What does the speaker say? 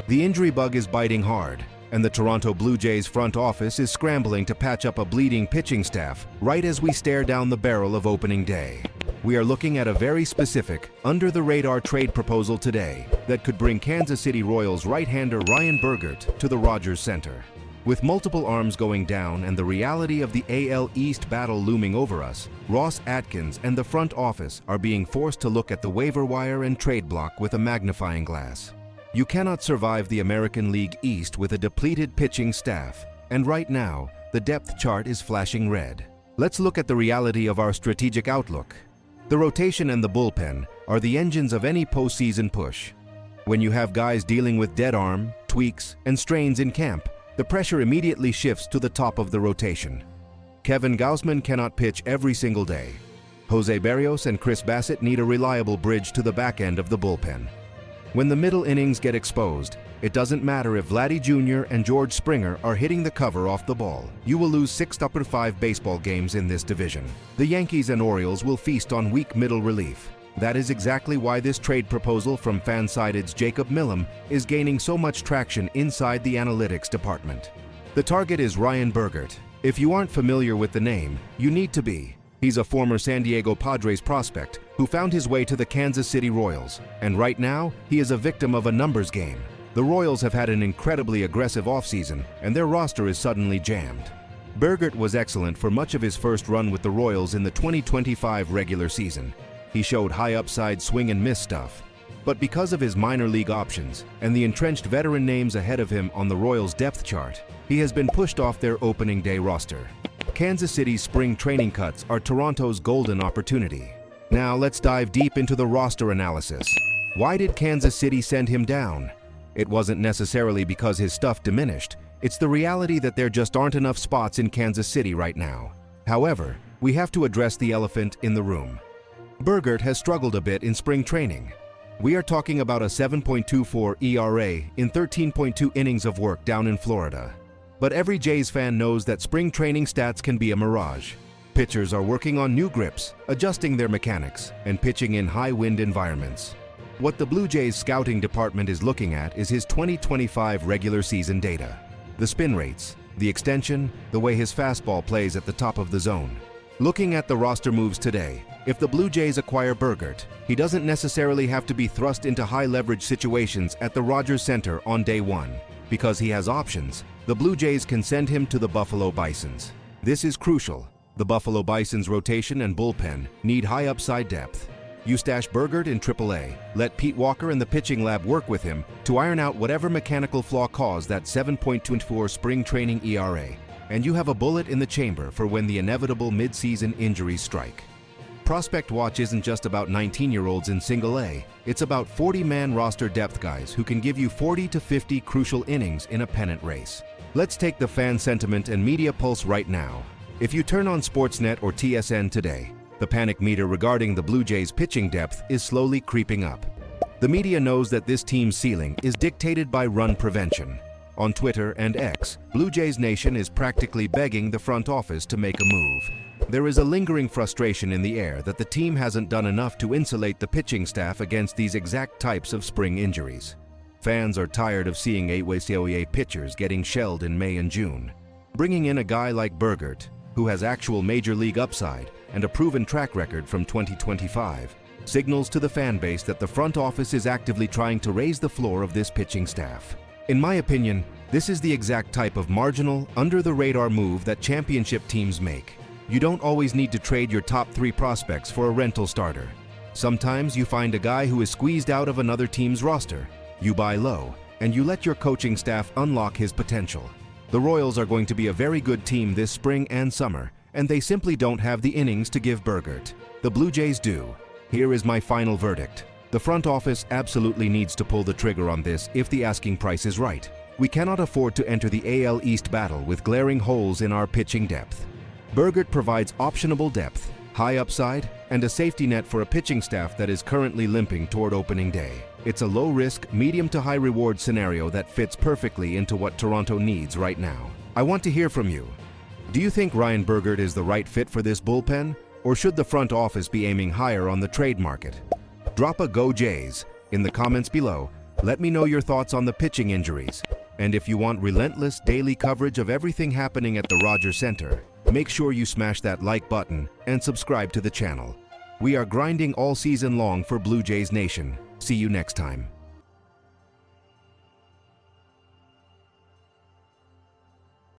The injury bug is biting hard, and the Toronto Blue Jays front office is scrambling to patch up a bleeding pitching staff right as we stare down the barrel of opening day. We are looking at a very specific, under-the-radar trade proposal today that could bring Kansas City Royals right-hander Ryan Bergert to the Rogers Center. With multiple arms going down and the reality of the AL East battle looming over us, Ross Atkins and the front office are being forced to look at the waiver wire and trade block with a magnifying glass. You cannot survive the American League East with a depleted pitching staff, and right now, the depth chart is flashing red. Let's look at the reality of our strategic outlook. The rotation and the bullpen are the engines of any postseason push. When you have guys dealing with dead arm, tweaks, and strains in camp, the pressure immediately shifts to the top of the rotation. Kevin Gausman cannot pitch every single day. Jose Berrios and Chris Bassett need a reliable bridge to the back end of the bullpen. When the middle innings get exposed, it doesn't matter if Vladdy Jr. and George Springer are hitting the cover off the ball. You will lose 6 out of 5 baseball games in this division. The Yankees and Orioles will feast on weak middle relief. That is exactly why this trade proposal from Fansided's Jacob Millam is gaining so much traction inside the analytics department. The target is Ryan Bergert. If you aren't familiar with the name, you need to be. He's a former San Diego Padres prospect who found his way to the Kansas City Royals, and right now, he is a victim of a numbers game. The Royals have had an incredibly aggressive offseason, and their roster is suddenly jammed. Bergert was excellent for much of his first run with the Royals in the 2025 regular season. He showed high upside swing and miss stuff. But because of his minor league options and the entrenched veteran names ahead of him on the Royals' depth chart, he has been pushed off their opening day roster. Kansas City's spring training cuts are Toronto's golden opportunity. Now let's dive deep into the roster analysis. Why did Kansas City send him down? It wasn't necessarily because his stuff diminished. It's the reality that there just aren't enough spots in Kansas City right now. However, we have to address the elephant in the room. Bergert has struggled a bit in spring training. We are talking about a 7.24 ERA in 13.2 innings of work down in Florida. But every Jays fan knows that spring training stats can be a mirage. Pitchers are working on new grips, adjusting their mechanics, and pitching in high-wind environments. What the Blue Jays scouting department is looking at is his 2025 regular season data. The spin rates, the extension, the way his fastball plays at the top of the zone. Looking at the roster moves today, if the Blue Jays acquire Bergert, he doesn't necessarily have to be thrust into high-leverage situations at the Rogers Center on day one. Because he has options, the Blue Jays can send him to the Buffalo Bisons. This is crucial. The Buffalo Bisons' rotation and bullpen need high upside depth. You stash Bergert in AAA, let Pete Walker and the pitching lab work with him to iron out whatever mechanical flaw caused that 7.24 spring training ERA, and you have a bullet in the chamber for when the inevitable mid-season injuries strike. Prospect Watch isn't just about 19-year-olds in Single A, it's about 40-man roster depth guys who can give you 40 to 50 crucial innings in a pennant race. Let's take the fan sentiment and media pulse right now. If you turn on Sportsnet or TSN today, the panic meter regarding the Blue Jays' pitching depth is slowly creeping up. The media knows that this team's ceiling is dictated by run prevention. On Twitter and X, Blue Jays Nation is practically begging the front office to make a move. There is a lingering frustration in the air that the team hasn't done enough to insulate the pitching staff against these exact types of spring injuries. Fans are tired of seeing AWA pitchers getting shelled in May and June. Bringing in a guy like Bergert, who has actual major league upside and a proven track record from 2025, signals to the fan base that the front office is actively trying to raise the floor of this pitching staff. In my opinion, this is the exact type of marginal, under-the-radar move that championship teams make. You don't always need to trade your top 3 prospects for a rental starter. Sometimes you find a guy who is squeezed out of another team's roster. You buy low, and you let your coaching staff unlock his potential. The Royals are going to be a very good team this spring and summer, and they simply don't have the innings to give Bergert. The Blue Jays do. Here is my final verdict. The front office absolutely needs to pull the trigger on this if the asking price is right. We cannot afford to enter the AL East battle with glaring holes in our pitching depth. Bergert provides optionable depth, high upside, and a safety net for a pitching staff that is currently limping toward opening day. It's a low-risk, medium to high-reward scenario that fits perfectly into what Toronto needs right now. I want to hear from you. Do you think Ryan Bergert is the right fit for this bullpen, or should the front office be aiming higher on the trade market? Drop a Go Jays in the comments below Let me know your thoughts on the pitching injuries. And if you want relentless daily coverage of everything happening at the Rogers Center, make sure you smash that like button and subscribe to the channel. We are grinding all season long for Blue Jays Nation. See you next time.